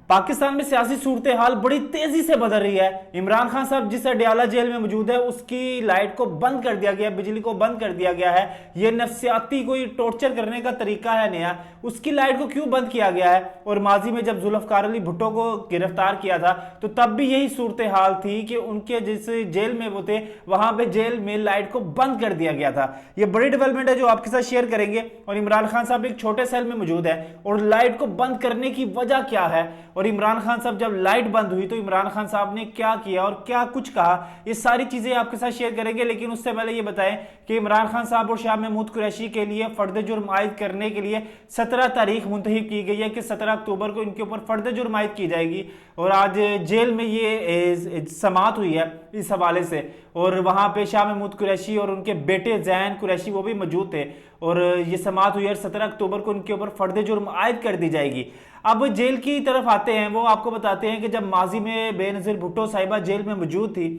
पाकिस्तान में सियासी सूरत हाल बड़ी तेजी से बदल रही है। इमरान खान साहब जिस अडयाला जेल में मौजूद है उसकी लाइट को बंद कर दिया गया, बिजली को बंद कर दिया गया है। यह नफ्सियाती कोई टॉर्चर करने का तरीका है नया। उसकी लाइट को क्यों बंद किया गया है? और माजी में जब जुल्फकार अली भुट्टो को गिरफ्तार किया था तो तब भी यही सूरत हाल थी कि उनके जिस जेल में वो थे वहां पे जेल में लाइट को बंद कर दिया गया था। यह बड़ी डेवलपमेंट है जो आपके साथ शेयर करेंगे। और इमरान खान साहब एक छोटे सेल में मौजूद है और लाइट को बंद करने की वजह क्या है, और इमरान खान साहब जब लाइट बंद हुई तो इमरान खान साहब ने क्या किया और क्या कुछ कहा, ये सारी चीजें आपके साथ शेयर करेंगे। लेकिन उससे पहले ये बताएं कि इमरान खान साहब और शाह महमूद कुरैशी के लिए फर्द जुर्म आयद करने के लिए 17 तारीख मुंतखब की गई है कि 17 अक्टूबर को इनके ऊपर फर्द जुर्म आयद की जाएगी। और आज जेल में ये समाअत हुई है इस हवाले से, और वहां पे शाह महमूद कुरैशी और उनके बेटे जैन कुरैशी वो भी मौजूद थे और ये समाअत हुई है। 17 अक्टूबर को इनके ऊपर फर्द जुर्म आयद कर दी जाएगी। अब जेल की तरफ आते हैं, वो आपको बताते हैं कि जब माजी में बेनजीर भुट्टो साहिबा जेल में मौजूद थी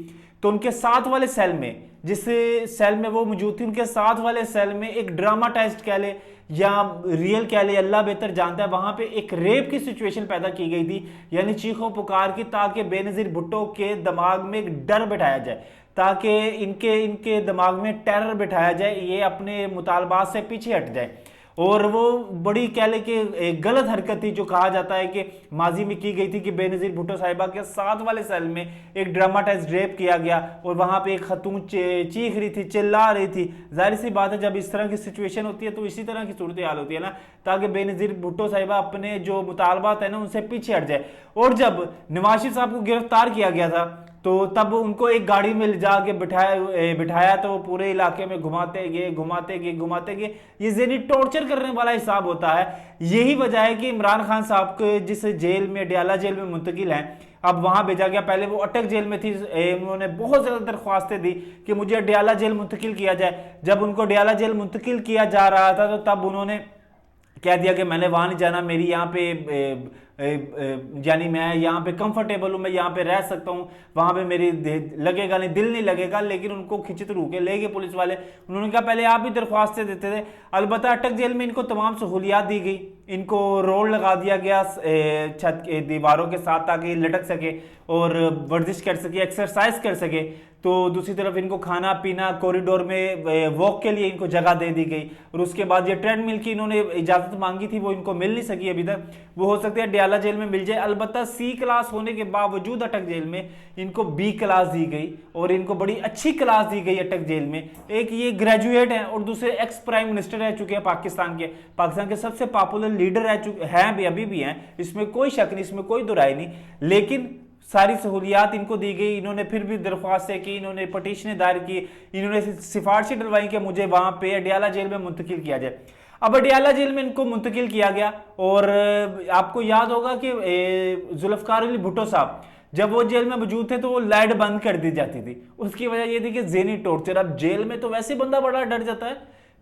तो उनके साथ वाले सेल में, जिस सेल में वो मौजूद थी, उनके साथ वाले सेल में एक ड्रामाटाइज्ड कह ले या रियल कह ले, अल्लाह बेहतर जानता है, वहां पे एक रेप की सिचुएशन पैदा की गई थी, यानी चीखों पुकार की, ताकि बेनजीर भुट्टो के दिमाग में एक डर बिठाया जाए, ताकि इनके दिमाग में टेरर बिठाया जाए, ये अपने मुतालबात से पीछे हट जाए। और वो बड़ी कह ले कि एक गलत हरकत थी जो कहा जाता है कि माजी में की गई थी कि बेनजीर भुट्टो साहिबा के साथ वाले सेल में एक ड्रामाटाइज्ड रेप किया गया और वहां पे एक खतून चीख रही थी, चिल्ला रही थी। जाहिर सी बात है जब इस तरह की सिचुएशन होती है तो इसी तरह की सूरत हाल होती है ना, ताकि बेनजीर भुट्टो साहिबा अपने जो मुतालबात है ना उनसे पीछे हट जाए। और जब नवाज शरीफ साहब को गिरफ्तार किया गया था तो तब उनको एक गाड़ी में ले जाके बिठाया तो वो पूरे इलाके में घुमाते गए। ये ज़हनी टॉर्चर करने वाला हिसाब होता है। यही वजह है कि इमरान खान साहब को जिस जेल में अडयाला जेल में मुंतकिल हैं, अब वहां भेजा गया। पहले वो अटक जेल में थी, उन्होंने बहुत ज्यादा दरख्वास्तें दी कि मुझे अडयाला जेल मुंतकिल किया जाए। जब उनको अडयाला जेल मुंतकिल किया जा रहा था तो तब उन्होंने कह दिया कि मैंने वहां नहीं जाना, मेरी यहाँ पे यानी मैं यहाँ पे कंफर्टेबल हूँ, मैं यहाँ पे रह सकता हूँ, वहां पे मेरी लगेगा नहीं, दिल नहीं लगेगा। लेकिन उनको खिंचित रूके ले गए पुलिस वाले। उन्होंने कहा पहले आप भी दरख्वास्तें देते थे। अलबत्ता अटक जेल में इनको तमाम सहूलियात दी गई, इनको रोड लगा दिया गया छत के दीवारों के साथ ताकि लटक सके और वर्जिश कर सके, एक्सरसाइज कर सके। तो दूसरी तरफ इनको खाना पीना कॉरिडोर में वॉक के लिए इनको जगह दे दी गई। और उसके बाद ये ट्रेडमिल की इन्होंने इजाजत मांगी थी, वो इनको मिल नहीं सकी अभी तक। वो हो सकता है अडयाला जेल में मिल जाए। अलबत्ता सी क्लास होने के बावजूद अटक जेल में इनको बी क्लास दी गई और इनको बड़ी अच्छी क्लास दी गई अटक जेल में। एक ये ग्रेजुएट हैं और दूसरे एक्स प्राइम मिनिस्टर रह चुके हैं पाकिस्तान के सबसे पॉपुलर लीडर रह चुके हैं, भी अभी भी हैं, इसमें कोई शक नहीं, इसमें कोई दुराई नहीं। लेकिन सारी सहूलियात इनको दी गई। इन्होंने फिर भी दरख्वास्तें की, इन्होंने पटिशनें दायर की, इन्होंने सिफारिशें डलवाई कि मुझे वहां पे अडयाला जेल में मुंतकिल किया जाए। अब अडयाला जेल में इनको मुंतकिल किया गया। और आपको याद होगा कि जुल्फकार अली भुट्टो साहब जब वो जेल में मौजूद थे तो वो लाइट बंद कर दी जाती थी। उसकी वजह ये थी कि ज़हनी टॉर्चर। अब जेल में तो वैसे बंदा बड़ा डर जाता है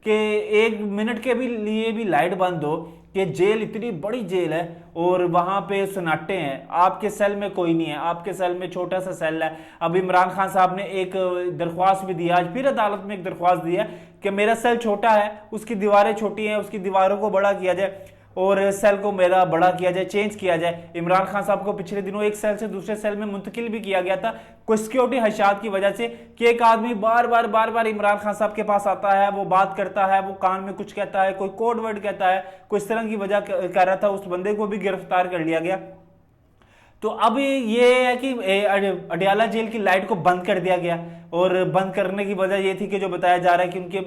कि एक मिनट के भी लिए भी लाइट बंद हो, कि जेल इतनी बड़ी जेल है और वहां पे सन्नाटे हैं, आपके सेल में कोई नहीं है, आपके सेल में छोटा सा सेल है। अब इमरान खान साहब ने एक दरख्वास्त भी दिया, आज फिर अदालत में एक दरख्वास्त दी है कि मेरा सेल छोटा है, उसकी दीवारें छोटी हैं, उसकी दीवारों को बड़ा किया जाए और सेल को मेरा बड़ा किया जाए, चेंज किया जाए। इमरान खान साहब को पिछले दिनों एक सेल से दूसरे सेल में मुंतकिल भी किया गया था कोई सिक्योरिटी हशात की वजह से, कि एक आदमी बार बार इमरान खान साहब के पास आता है, वो बात करता है, वो कान में कुछ कहता है, कोई कोड वर्ड कहता है, कोई इस तरह की वजह कर रहा था। उस बंदे को भी गिरफ्तार कर लिया गया। तो अब ये है कि अडयाला जेल की लाइट को बंद कर दिया गया और बंद करने की वजह ये थी कि जो बताया जा रहा है कि उनके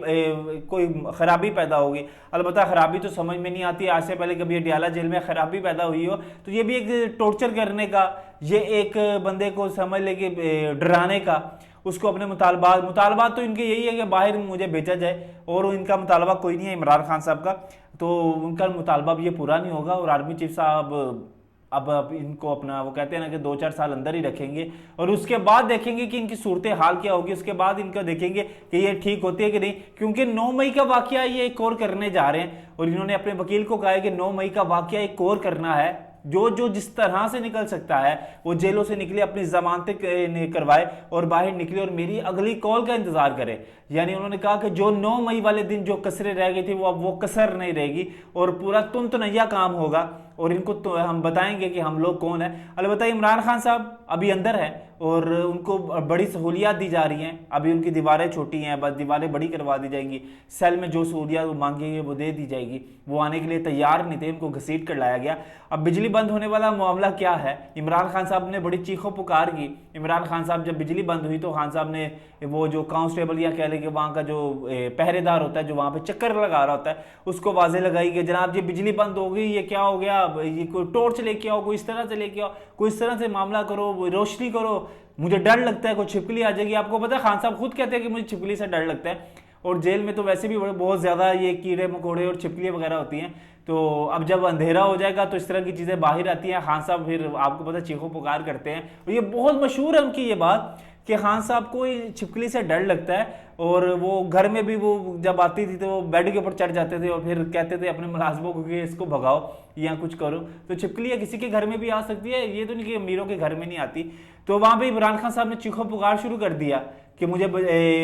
कोई खराबी पैदा होगी। अलबत्ता खराबी तो समझ में नहीं आती, आज से पहले कभी अडयाला जेल में खराबी पैदा हुई हो तो ये भी एक टॉर्चर करने का, ये एक बंदे को समझ ले कि डराने का, उसको अपने मुतालबात तो इनके यही है कि बाहर मुझे भेजा जाए। और इनका मुतालबा कोई नहीं है इमरान खान साहब का, तो उनका मुतालबा भी ये पूरा नहीं होगा। और आर्मी चीफ साहब अब इनको अपना वो कहते हैं ना कि 2-4 साल अंदर ही रखेंगे और उसके बाद देखेंगे कि इनकी सूरत हाल क्या होगी। उसके बाद इनका देखेंगे कि ये ठीक होती है कि नहीं, क्योंकि 9 मई का वाकया ये एक और करने जा रहे हैं। और इन्होंने अपने वकील को कहा है कि 9 मई का वाकया एक और करना है। जो जिस तरह से निकल सकता है वो जेलों से निकले, अपनी जमानतें करवाए और बाहर निकले और मेरी अगली कॉल का इंतजार करे। यानी उन्होंने कहा कि जो 9 मई वाले दिन जो कसरें रह गई थी वो अब वो कसर नहीं रहेगी और पूरा तुनतनैया काम होगा और इनको तो हम बताएंगे कि हम लोग कौन है। अलबत्ता इमरान खान साहब अभी अंदर है और उनको बड़ी सहूलियात दी जा रही हैं। अभी उनकी दीवारें छोटी हैं, बस दीवारें बड़ी करवा दी जाएंगी। सेल में जो सहूलियात वो मांगेंगे वो दे दी जाएगी। वो आने के लिए तैयार नहीं थे, उनको घसीट कर लाया गया। अब बिजली बंद होने वाला मामला क्या है, इमरान खान साहब ने बड़ी चीखों पुकार की। इमरान खान साहब जब बिजली बंद हुई तो खान साहब ने वो जो कांस्टेबल या कह लें कि वहाँ का जो पहरेदार होता है, जो वहाँ पे चक्कर लगा रहा होता है, उसको वाजे लगाई कि जनाब जी बिजली बंद हो गई, ये क्या हो गया, ये कोई टॉर्च लेके आओ, कोई इस तरह से लेके आओ, कोई इस तरह से मामला करो, रोशनी करो, मुझे डर लगता है कोई छिपकली आ जाएगी। आपको पता है खान साहब खुद कहते हैं कि मुझे छिपकली से डर लगता है। और जेल में तो वैसे भी बहुत ज़्यादा ये कीड़े मकोड़े और छिपकलियाँ वगैरह होती हैं। तो अब जब अंधेरा हो जाएगा तो इस तरह की चीज़ें बाहर आती हैं। खान साहब फिर आपको पता चीखों पुकार करते हैं। और ये बहुत मशहूर है उनकी ये बात कि खान साहब को छिपकली से डर लगता है। और वो घर में भी वो जब आती थी तो वो बेड के ऊपर चढ़ जाते थे और फिर कहते थे अपने मुलाजमों को कि इसको भगाओ या कुछ करो। तो छिपकली किसी के घर में भी आ सकती है, ये तो नहीं कि अमीरों के घर में नहीं आती। तो वहाँ पे इमरान खान साहब ने चीखों पुकार शुरू कर दिया कि मुझे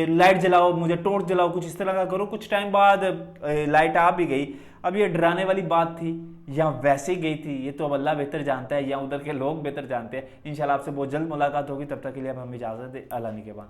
लाइट जलाओ, मुझे टॉर्च जलाओ, कुछ इस तरह का करो। कुछ टाइम बाद लाइट आ भी गई। अब ये डराने वाली बात थी या वैसे ही गई थी, ये तो अब अल्लाह बेहतर जानता है या उधर के लोग बेहतर जानते हैं। इंशाल्लाह आपसे बहुत जल्द मुलाकात होगी, तब तक के लिए अब हम इजाज़त दें। अल्लाह के बाद।